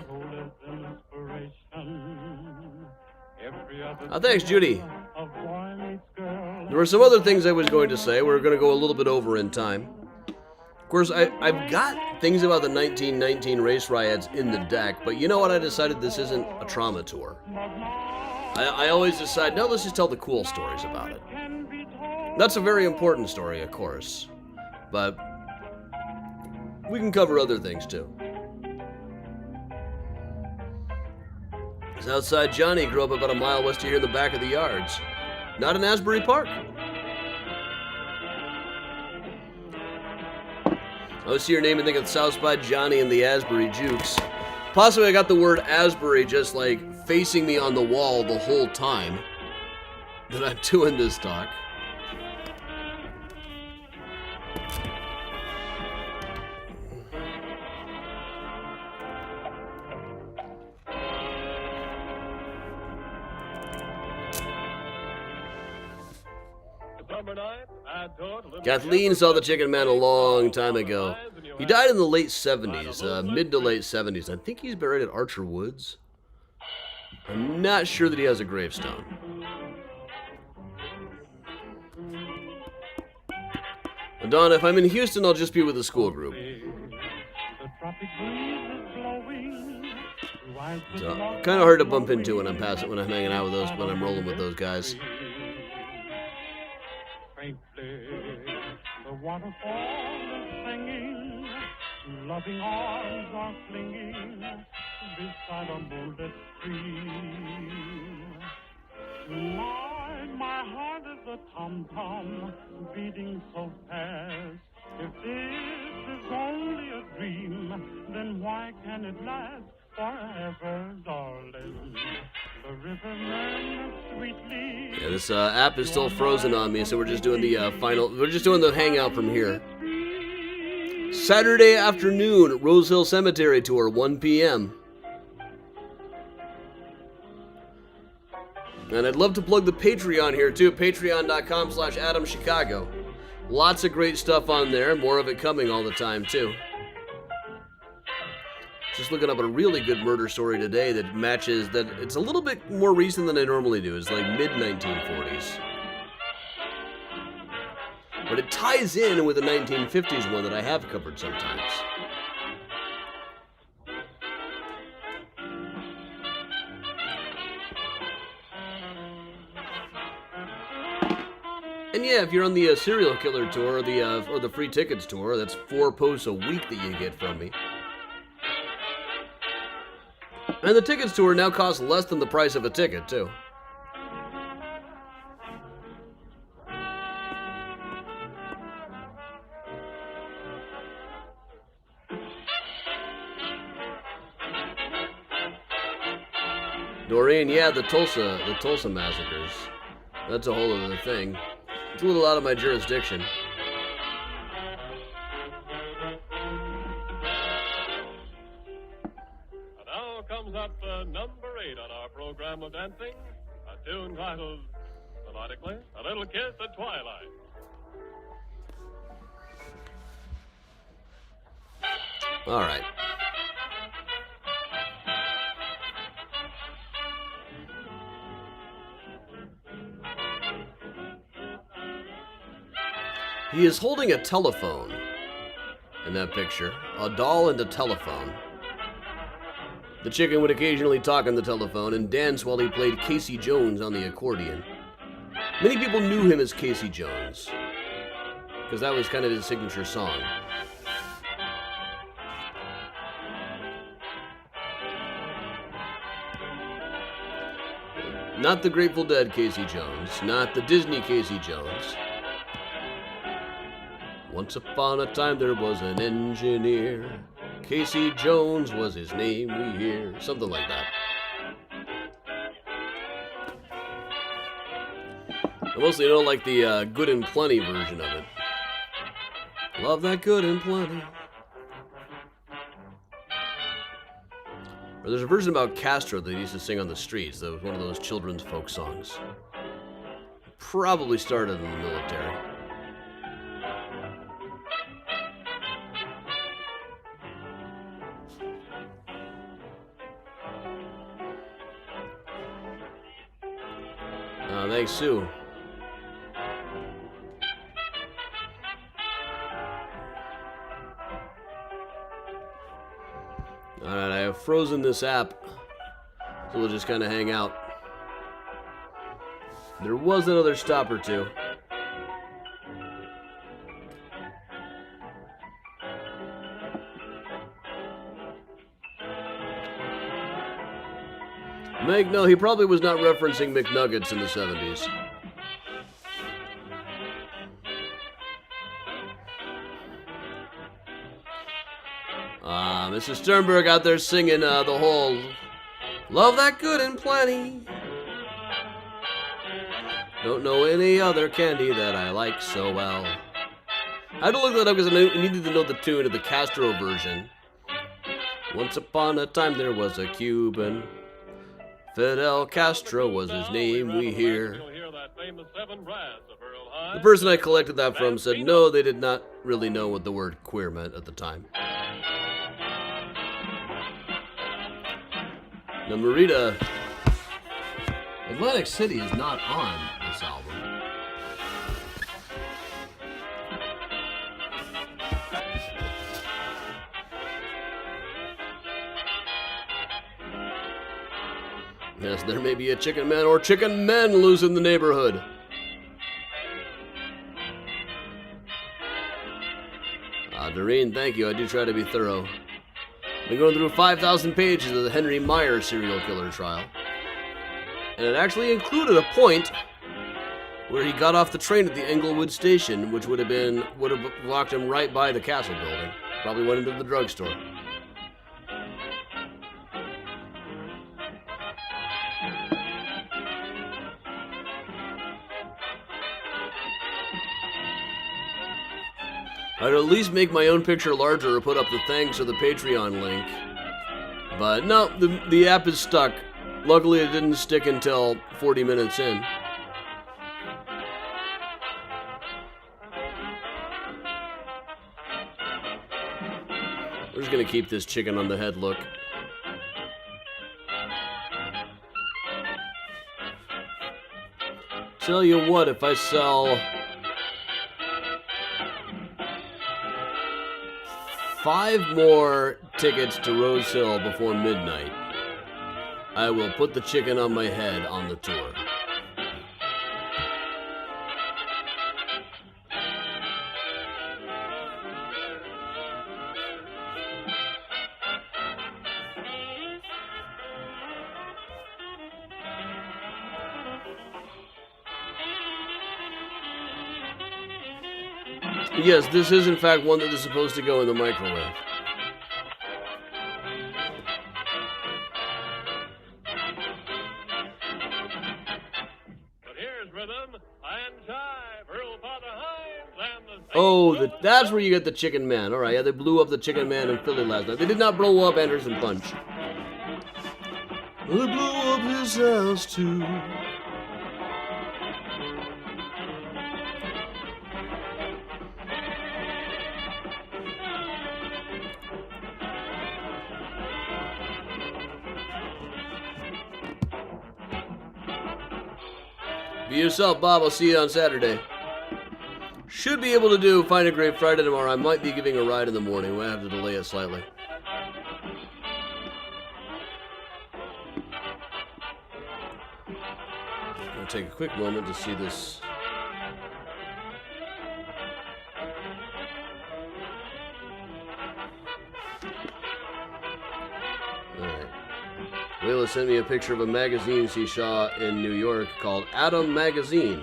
Thanks, Judy. There were some other things I was going to say. We're going to go a little bit over in time. Of course, I've got things about the 1919 race riots in the deck, but you know what? I decided this isn't a trauma tour. I always decide, no, let's just tell the cool stories about it. That's a very important story, of course, but we can cover other things too. Southside Johnny grew up about a mile west of here in the back of the yards, not in Asbury Park. I always see your name and think of Southside Johnny and the Asbury Jukes. Possibly I got the word Asbury just like facing me on the wall the whole time that I'm doing this talk. Kathleen saw the Chicken Man a long time ago. He died in the late 70s, mid to late 70s. I think he's buried at Archer Woods. I'm not sure that he has a gravestone. And Don, if I'm in Houston, I'll just be with the school group. So, kind of hard to bump into when I'm hanging out with those, when I'm rolling with those guys. The waterfall is singing, loving arms are clinging beside a moonlit stream. My heart is a tom-tom beating so fast. If this is only a dream, then why can it last forever, darling? The riverman sweetly. Yeah, this app is still frozen on me, so we're just doing the we're just doing the hangout from here. Saturday afternoon, Rose Hill Cemetery tour, 1 p.m. And I'd love to plug the Patreon here too, patreon.com/AdamChicago. Lots of great stuff on there, more of it coming all the time too. Just looking up a really good murder story today that matches, that it's a little bit more recent than I normally do. It's like mid-1940s. But it ties in with the 1950s one that I have covered sometimes. And yeah, if you're on the serial killer tour or the free tickets tour, that's 4 posts a week that you get from me. And the tickets tour now costs less than the price of a ticket, too. Doreen, yeah, the Tulsa massacres. That's a whole other thing. It's a little out of my jurisdiction. And now comes up number 8 on our program of dancing, a tune titled, melodically, A Little Kiss at Twilight. All right. He is holding a telephone in that picture, a doll and a telephone. The chicken would occasionally talk on the telephone and dance while he played Casey Jones on the accordion. Many people knew him as Casey Jones, because that was kind of his signature song. Not the Grateful Dead Casey Jones, not the Disney Casey Jones. Once upon a time there was an engineer. Casey Jones was his name, we hear. Something like that. I mostly don't like the Good and Plenty version of it. Love that Good and Plenty. Or there's a version about Castro that he used to sing on the streets. That was one of those children's folk songs. Probably started in the military. Thanks, Sue. Alright, I have frozen this app, so we'll just kind of hang out. There was another stop or two. No, he probably was not referencing McNuggets in the 70s. Mrs. Sternberg out there singing the whole Love That Good and Plenty. Don't know any other candy that I like so well. I had to look that up because I needed to know the tune of the Castro version. Once upon a time there was a Cuban. Fidel Castro was his name, we hear. The person I collected that from said no, they did not really know what the word queer meant at the time. Now, Marita, Atlantic City is not on this album. Yes, there may be a chicken man or chicken men loose in the neighborhood. Doreen, thank you. I do try to be thorough. I've been going through 5,000 pages of the Henry Meyer serial killer trial. And it actually included a point where he got off the train at the Englewood station, which would have walked him right by the Castle building. Probably went into the drugstore. I'd at least make my own picture larger or put up the thanks or the Patreon link. But no, the app is stuck. Luckily it didn't stick until 40 minutes in. We're just gonna keep this chicken on the head look. Tell you what, if I sell 5 more tickets to Rose Hill before midnight, I will put the chicken on my head on the tour. Yes, this is in fact one that is supposed to go in the microwave. rhythm and jive. Earl Father Hines and the Oh, that's where you get the Chicken Man. All right, yeah, they blew up the Chicken Man in Philly last night. They did not blow up Anderson Punch. They blew up his house, too. Be yourself, Bob. I'll see you on Saturday. Should be able to do Find a Great Friday tomorrow. I might be giving a ride in the morning. We'll have to delay it slightly. I'm going to take a quick moment to see this. Alright. Layla sent me a picture of a magazine she saw in New York called Adam Magazine.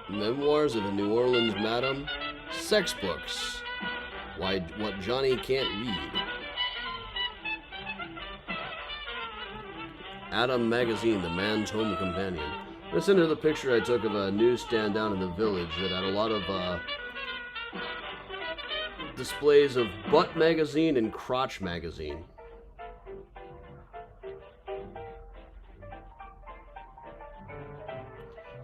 Memoirs of a New Orleans Madam. Sex books. What Johnny can't read. Adam Magazine, the man's home companion. Listen to the picture I took of a newsstand down in the village that had a lot of displays of Butt Magazine and Crotch Magazine.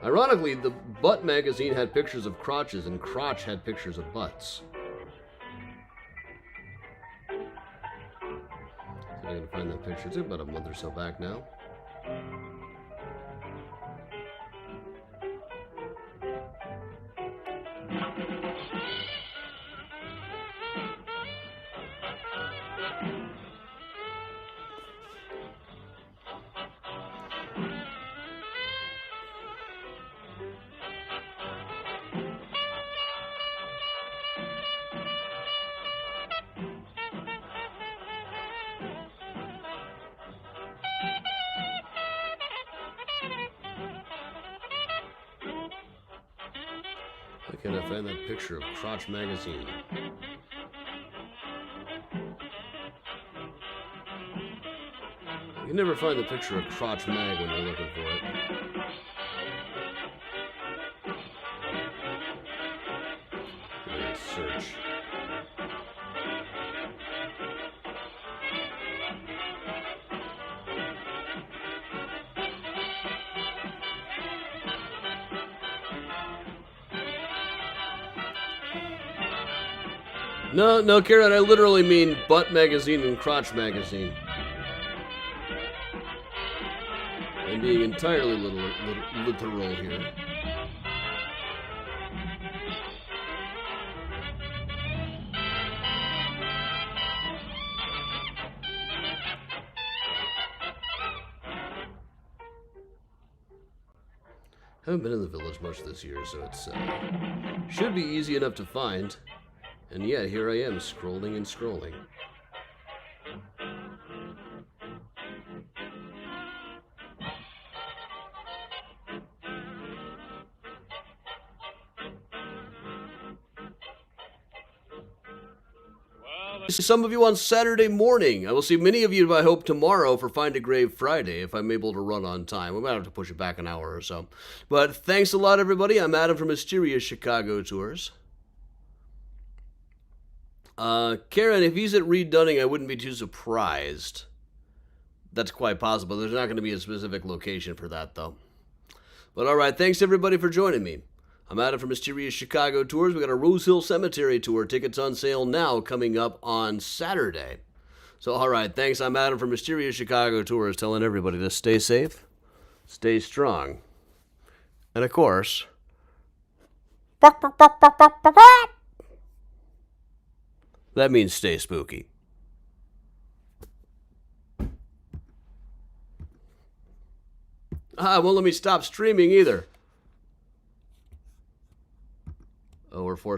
Ironically, the Butt Magazine had pictures of crotches and Crotch had pictures of butts. So I'm going to find that picture. It's about a month or so back now. Why can't I find that picture of Crotch Magazine? You can never find the picture of Crotch Mag when you're looking for it. Let's search. No, Karen, I literally mean Butt Magazine and Crotch Magazine. I'm being entirely literal here. Haven't been in the village much this year, so it's should be easy enough to find. And yet, here I am, scrolling and scrolling. Some of you on Saturday morning. I will see many of you, I hope, tomorrow for Find a Grave Friday, if I'm able to run on time. We might have to push it back an hour or so. But thanks a lot, everybody. I'm Adam from Mysterious Chicago Tours. Karen, if he's at Reed Dunning, I wouldn't be too surprised. That's quite possible. There's not going to be a specific location for that, though. But all right, thanks everybody for joining me. I'm Adam from Mysterious Chicago Tours. We got a Rose Hill Cemetery tour. Tickets on sale now, coming up on Saturday. So all right, thanks. I'm Adam from Mysterious Chicago Tours, telling everybody to stay safe, stay strong, and of course, that means stay spooky. Won't let me stop streaming either. Oh, we're forced.